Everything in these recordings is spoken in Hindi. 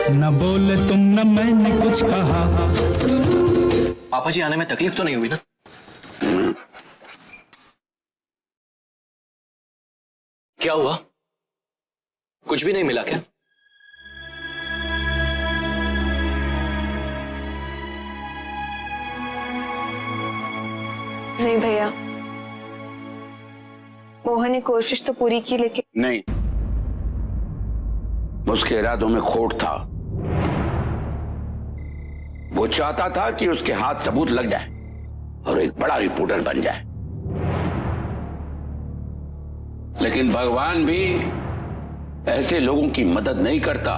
न बोले तुम न मैंने कुछ कहा। पापा जी आने में तकलीफ तो नहीं हुई ना? क्या हुआ? कुछ भी नहीं मिला क्या? नहीं भैया, मोहन ने कोशिश तो पूरी की लेकिन नहीं, उसके इरादों में खोट था। वो चाहता था कि उसके हाथ सबूत लग जाए और एक बड़ा रिपोर्टर बन जाए, लेकिन भगवान भी ऐसे लोगों की मदद नहीं करता।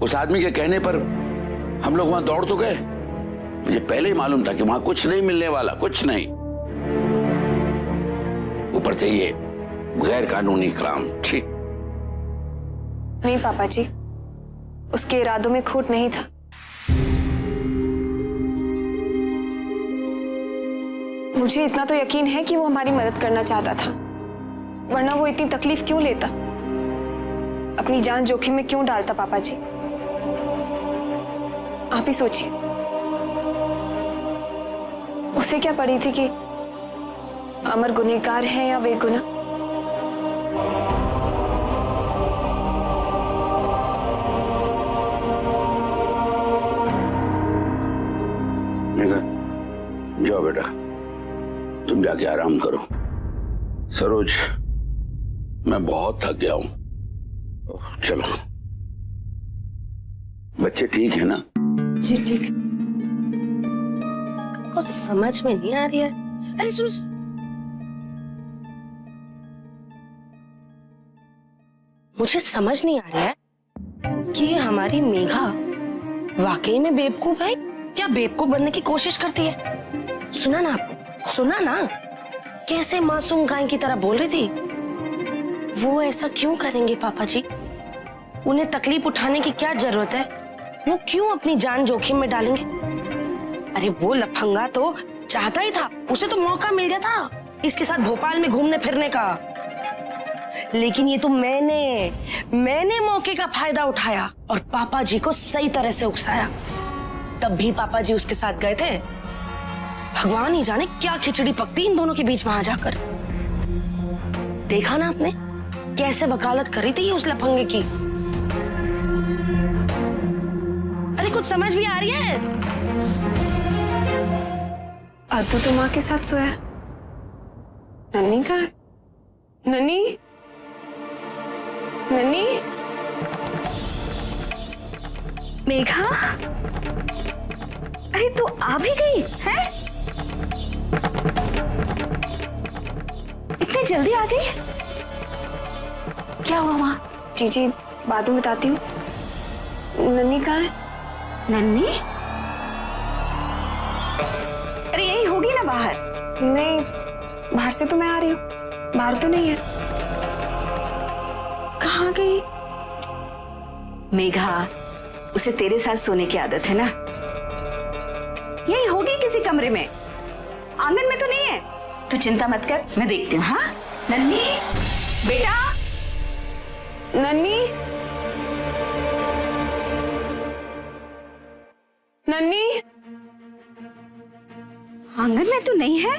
उस आदमी के कहने पर हम लोग वहां दौड़ तो गए। मुझे पहले ही मालूम था कि वहां कुछ नहीं मिलने वाला, कुछ नहीं। ऊपर से ये गैर कानूनी काम। ठीक नहीं पापा जी, उसके इरादों में खोट नहीं था। मुझे इतना तो यकीन है कि वो हमारी मदद करना चाहता था, वरना वो इतनी तकलीफ क्यों लेता, अपनी जान जोखिम में क्यों डालता। पापा जी आप ही सोचिए, उसे क्या पड़ी थी कि अमर गुनहगार है या बेगुनाह। जाओ बेटा, तुम जाके आराम करो। सरोज, मैं बहुत थक गया हूं। चलो। बच्चे ठीक है ना? जी ठीक है। कुछ समझ में नहीं आ रही है। अरे सुन, मुझे समझ नहीं आ रहा है कि ये हमारी मेघा वाकई में बेवकूफ है या बेवकूफ बनने की कोशिश करती है। सुना ना आपने, सुना ना कैसे मासूम गाय की तरह बोल रही थी। वो ऐसा क्यों करेंगे पापा जी? उन्हें तकलीफ उठाने की क्या जरूरत है? वो क्यों अपनी जान जोखिम में डालेंगे? अरे वो लफंगा तो चाहता ही था, उसे तो मौका मिल गया था इसके साथ भोपाल में घूमने फिरने का, लेकिन ये तो मैंने मौके का फायदा उठाया और पापा जी को सही तरह से उकसाया। तब भी पापा जी उसके साथ गए थे। भगवान ही जाने क्या खिचड़ी पकती इन दोनों के बीच वहां जाकर। देखा ना आपने कैसे वकालत करी थी उस लफंगे की। अरे कुछ समझ भी आ रही है? अद्दू तो माँ के साथ सोया। नन्नी कहाँ है? नन्नी, नन्नी, मेघा, अरे तू आ भी गई है? इतनी जल्दी आ गई? क्या हुआ माँ? जी बाद में बताती हूँ। नन्नी कहाँ है? नन्नी? अरे यही होगी ना बाहर? नहीं, बाहर से तो मैं आ रही हूँ, बाहर तो नहीं है। कहाँ गई? मेघा, उसे तेरे साथ सोने की आदत है ना? यही होगी किसी कमरे में, आंगन में तो नहीं है। तू चिंता मत कर, मैं देखती हूँ। हाँ नन्नी, बेटा, नन्नी, नन्नी, आंगन में तो नहीं है,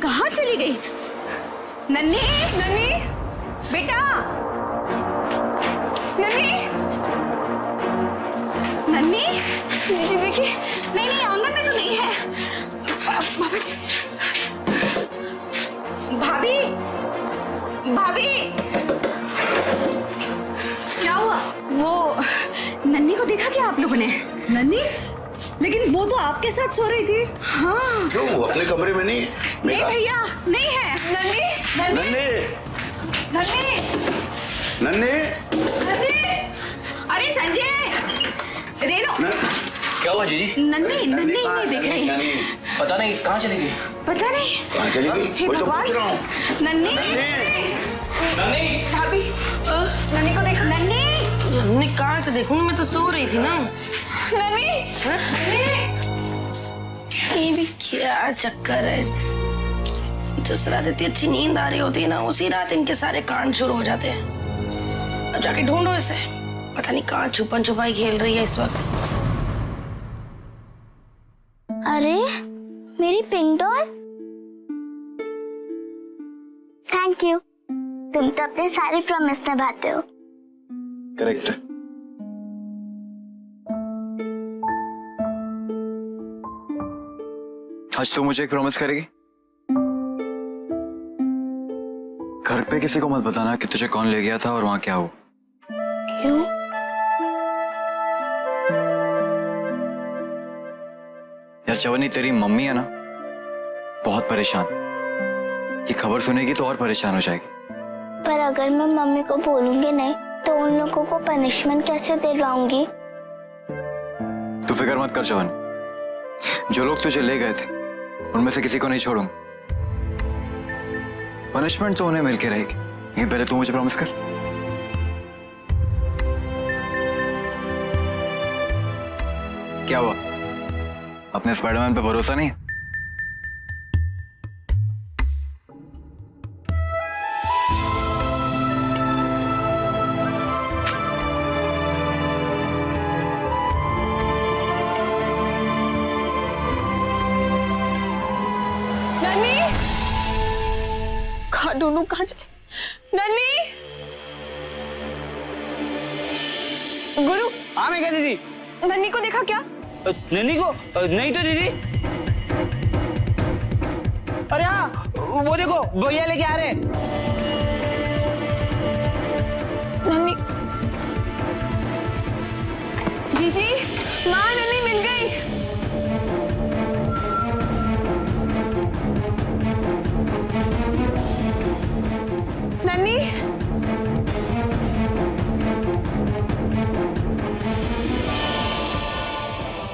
कहाँ चली गई? नन्नी, नन्नी, बेटा, नन्नी, नन्नी, जी देखिए। नहीं आंगन में तो नहीं है। बाबा जी, भाभी, भाभी, क्या हुआ? वो नन्नी को देखा क्या आप लोगों ने? नन्नी? लेकिन वो तो आपके साथ सो रही थी। हाँ। क्यों, अपने कमरे में नहीं? नहीं भैया, नहीं है। नन्नी, नन्नी, नन्नी, नन्नी, नन्नी, अरे संजय, रेणु, क्या हुआ जीजी? नन्नी नहीं दिख रही। पता नहीं कहाँ चली गई। पता नहीं कहाँ चली गई? हे वही तो भगवान। पूछ रहा हूँ। नन्नी, नन्नी, भाभी, नन्नी को देखा? नन्नी कहाँ से देखूंगी, मैं तो सो रही थी ना। नन्नी, ये भी क्या चक्कर है? जिस रात इतनी अच्छी नींद आ रही होती है ना, उसी रात इनके सारे कांड शुरू हो जाते हैं। अब जाके ढूंढो इसे। पता नहीं कहाँ छुपन छुपाई खेल रही है इस वक्त। अरे मेरी पिंक डॉल, थैंक यू। तुम तो अपने सारे प्रॉमिस निभाते हो। करेक्ट। आज तू मुझे एक प्रॉमिस करेगी? घर पे किसी को मत बताना कि तुझे कौन ले गया था और वहां क्या हुआ। क्यों? यार चवन्नी, तेरी मम्मी है ना, बहुत परेशान। ये खबर सुनेगी तो और परेशान हो जाएगी। पर अगर मैं मम्मी को बोलूंगी नहीं तो उन लोगों को पनिशमेंट कैसे दिलवाऊंगी? तू फिक्र मत कर चवन्नी, जो लोग तुझे ले गए थे उनमें से किसी को नहीं छोड़ूंगा। पनिशमेंट तो उन्हें मिलके रहेगी, लेकिन पहले तू मुझे प्रॉमिस कर। क्या हुआ, अपने स्पाइडरमैन पे भरोसा नहीं? नन्नी, कहाँ ढूंढूं, कहाँ चले? नन्नी, गुरु। हाँ मैं क्या दीदी? नन्नी को देखा क्या? नन्नी को नहीं तो दीदी। अरे हाँ, वो देखो भैया लेके आ रहे हैं। नन्नी, जीजी, माँ, नन्नी मिल गई। नन्नी,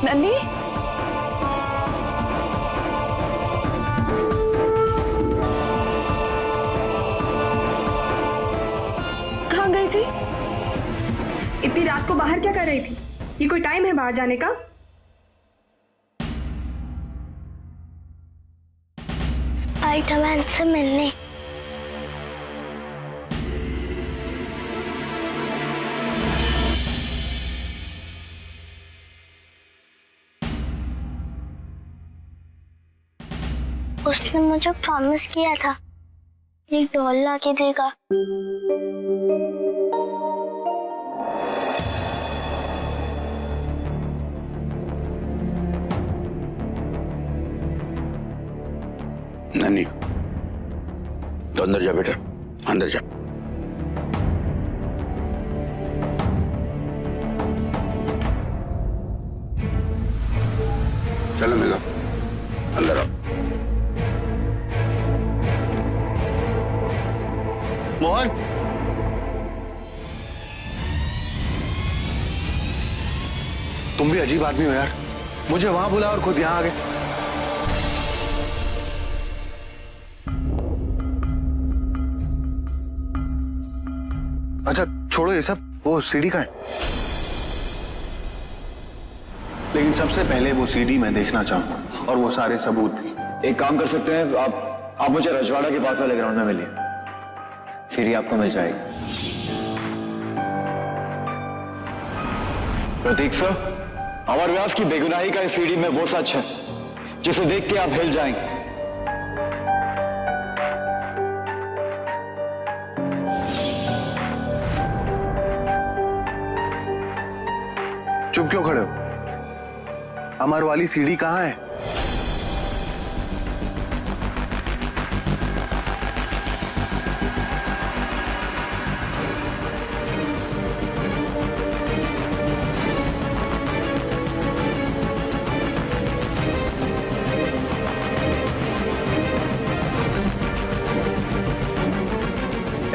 नन्नी, कहाँ गई थी? इतनी रात को बाहर क्या कर रही थी? ये कोई टाइम है बाहर जाने का? स्पाइडरमैन से मिलने। उसने मुझे प्रॉमिस किया था एक डॉल ला के देगा। नन्नी, तो अंदर जा बेटा, अंदर जा। चलो मेघा, अंदर आओ। मोहन, तुम भी अजीब आदमी हो यार। मुझे वहां बुला और खुद यहां आ गए। अच्छा छोड़ो ये सब, वो सीडी कहाँ है? लेकिन सबसे पहले वो सीडी मैं देखना चाहूंगा और वो सारे सबूत भी। एक काम कर सकते हैं, आप मुझे रजवाड़ा के पास वाले ग्राउंड में मिलिए, सीडी आपको मिल जाएगी। प्रतीक सर, अमर व्यास की बेगुनाही का इस सीडी में वो सच है जिसे देख के आप हिल जाएंगे। चुप क्यों खड़े हो? अमर वाली सीडी कहां है?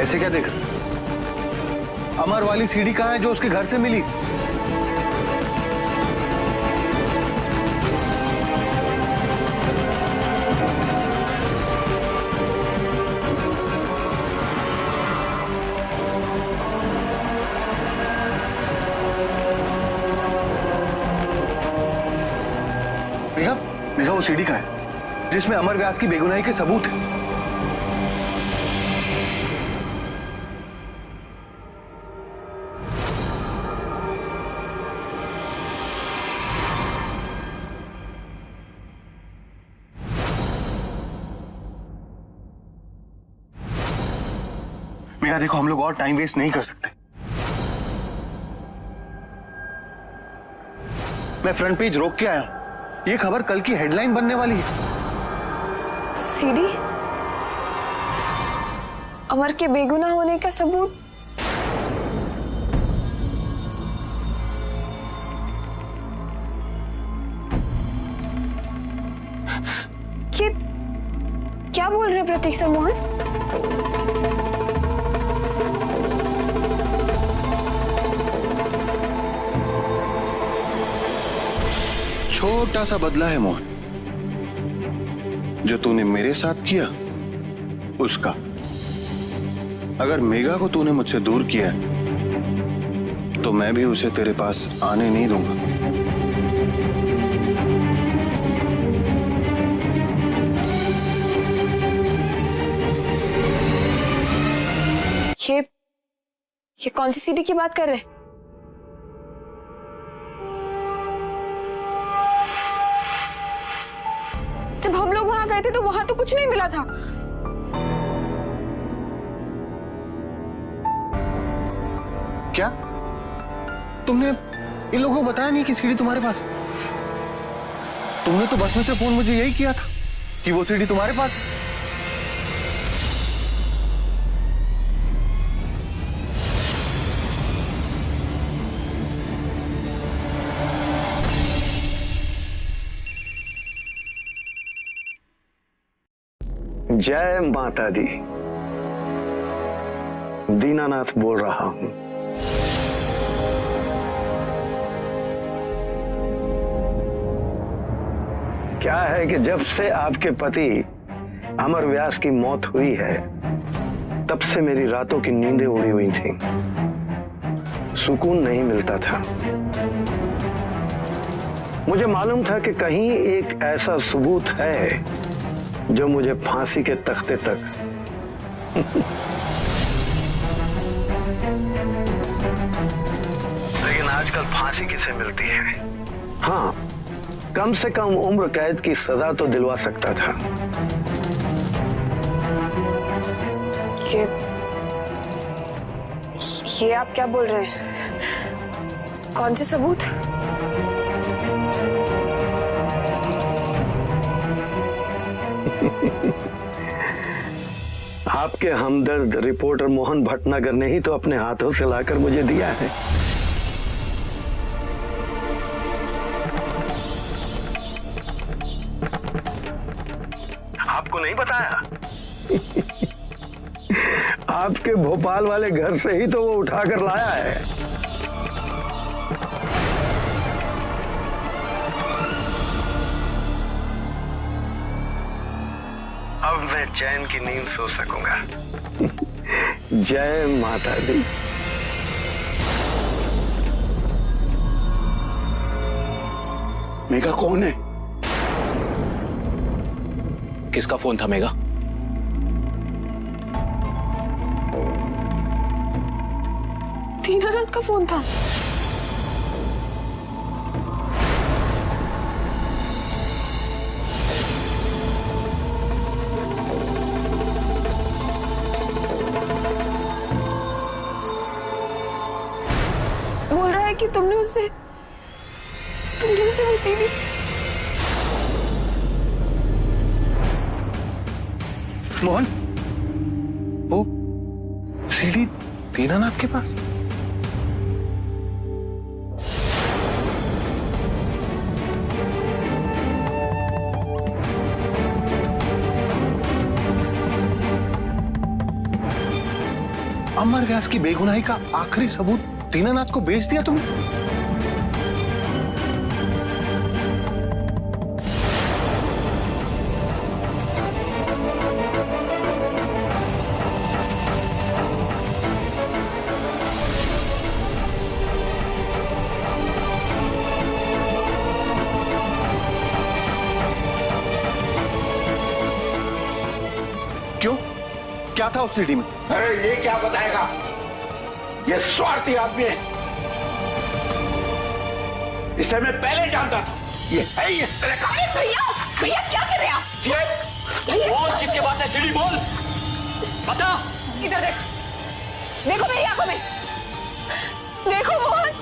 ऐसे क्या देख? अमर वाली सीडी कहां है जो उसके घर से मिली? मेघा, वो सीडी कहां है जिसमें अमर व्यास की बेगुनाही के सबूत है? मेघा देखो, हम लोग और टाइम वेस्ट नहीं कर सकते। मैं फ्रंट पेज रोक के आया, ये खबर कल की हेडलाइन बनने वाली है। सीडी, अमर के बेगुनाह होने का सबूत? ये क्या बोल रहे हैं प्रतीक सर मोहन? छोटा सा बदला है मोहन, जो तूने मेरे साथ किया उसका। अगर मेघा को तूने मुझसे दूर किया तो मैं भी उसे तेरे पास आने नहीं दूंगा। ये कौन सी सीडी की बात कर रहे हैं? जब हम लोग वहां गए थे तो वहां तो कुछ नहीं मिला था। क्या तुमने इन लोगों को बताया नहीं कि सीडी तुम्हारे पास? तुमने तो बस में से फोन मुझे यही किया था कि वो सीडी तुम्हारे पास है। जय माता दी, दीनानाथ बोल रहा हूं। क्या है कि जब से आपके पति अमर व्यास की मौत हुई है, तब से मेरी रातों की नींदें उड़ी हुई थी, सुकून नहीं मिलता था। मुझे मालूम था कि कहीं एक ऐसा सबूत है जो मुझे फांसी के तख्ते तक लेकिन आजकल फांसी किसे मिलती है? हाँ, कम से कम उम्र कैद की सजा तो दिलवा सकता था। ये आप क्या बोल रहे हैं? कौन से सबूत? आपके हमदर्द रिपोर्टर मोहन भटनागर ने ही तो अपने हाथों से लाकर मुझे दिया है। आपको नहीं बताया? आपके भोपाल वाले घर से ही तो वो उठाकर लाया है। अब मैं चैन की नींद सो सकूंगा। जय माता दी। मेघा कौन है? किसका फोन था मेघा? दीनानाथ का फोन था। बोल रहा है कि तुमने उसे वो सीडी। मोहन, वो सीडी दीनानाथ के पास? अमर व्यास की बेगुनाही का आखिरी सबूत दीनानाथ को बेच दिया तुमने? क्यों? क्या था उस सीडी में? अरे ये क्या बताएगा? ये स्वार्थी आदमी है। इसे मैं पहले जानता था। ये है इस तरह का। भैया, भैया क्या कर रहे हैं आप? बोल, किसके पास है सीडी? बोल, बता। इधर देख, देखो मेरी आंखों में, देखो मोहन,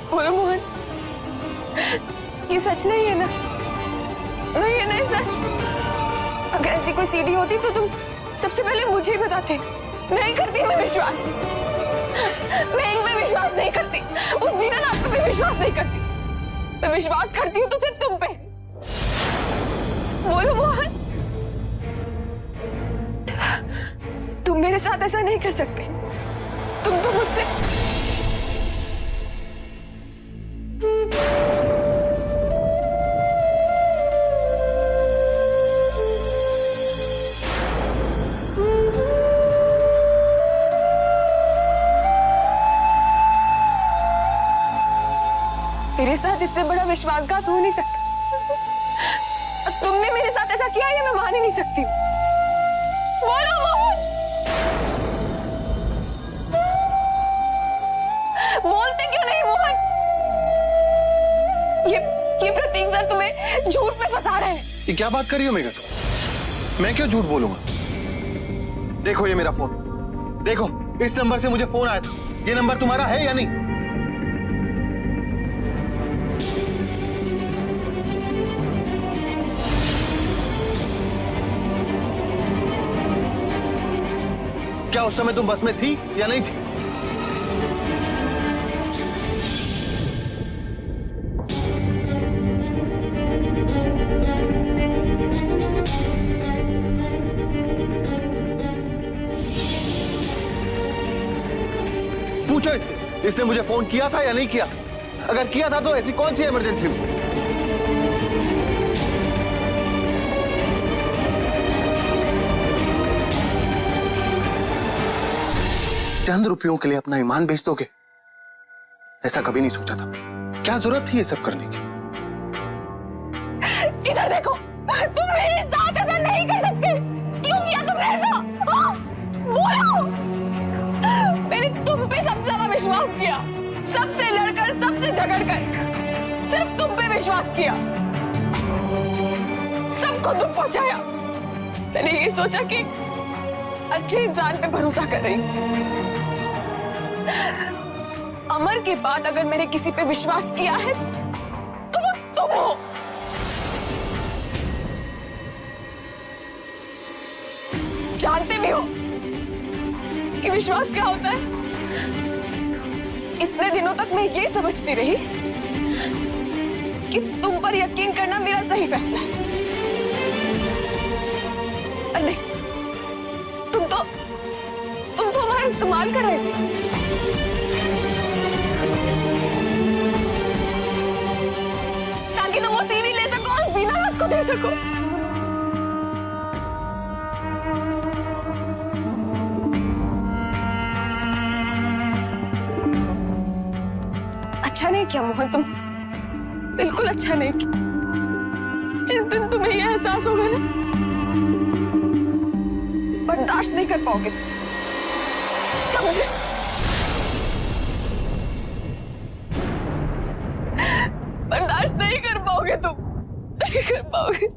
बोलो मोहन, ये सच नहीं है ना? नहीं है, नहीं सच। अगर ऐसी कोई सीढ़ी होती तो तुम सबसे पहले मुझे ही बताते। नहीं करती मैं विश्वास, मैं इन पे विश्वास नहीं करती, उस दीनानाथ पे भी विश्वास नहीं करती। मैं विश्वास करती हूँ तो सिर्फ तुम पे। बोलो मोहन, तुम मेरे साथ ऐसा नहीं कर सकते। तुम तो मुझसे मेरे साथ इससे बड़ा विश्वासघात हो नहीं सकता। तुमने मेरे साथ ऐसा किया ये मैं मान ही नहीं सकती। बोलो मोहन, बोलते क्यों नहीं मोहन? ये प्रतीक सर तुम्हें झूठ पे फंसा रहे हैं। ये क्या बात कर रही हो मेघा तुम? मैं क्यों झूठ बोलूंगा? देखो ये मेरा फोन, देखो इस नंबर से मुझे फोन आया था। ये नंबर तुम्हारा है या नहीं? क्या उस समय तुम बस में थी या नहीं थी? पूछो इसने मुझे फोन किया था या नहीं किया था? अगर किया था तो ऐसी कौन सी इमरजेंसी हुई? चंद रुपयों के लिए अपना ईमान बेच दोगे? ऐसा कभी नहीं सोचा था। क्या जरूरत थी ये सब करने की? इधर देखो, तुम मेरे साथ ऐसा नहीं कर सकते। क्यों किया तुमने ऐसा? हाँ? बोलो। मैंने तुम पे सबसे ज्यादा विश्वास किया, सबसे लड़कर, सबसे झगड़कर, सिर्फ तुम पे विश्वास किया, सबको दुख पहुंचाया। मैंने ये सोचा कि अच्छे इंसान पे भरोसा कर रही हूं। अमर के बाद अगर मैंने किसी पे विश्वास किया है तो वो तुम हो। जानते भी हो कि विश्वास क्या होता है? इतने दिनों तक मैं ये समझती रही कि तुम पर यकीन करना मेरा सही फैसला है। और नहीं, तुम तो हमारा इस्तेमाल कर रहे थे। ताकि तुम वो सीढ़ी ले सको और उस दीनानाथ को दे सको। अच्छा नहीं किया मोहन, तुम बिल्कुल अच्छा नहीं किया। जिस दिन तुम्हें यह एहसास होगा ना, बर्दाश्त नहीं कर पाओगे तुम, समझे? बर्दाश्त नहीं कर पाओगे तुम, नहीं कर पाओगे।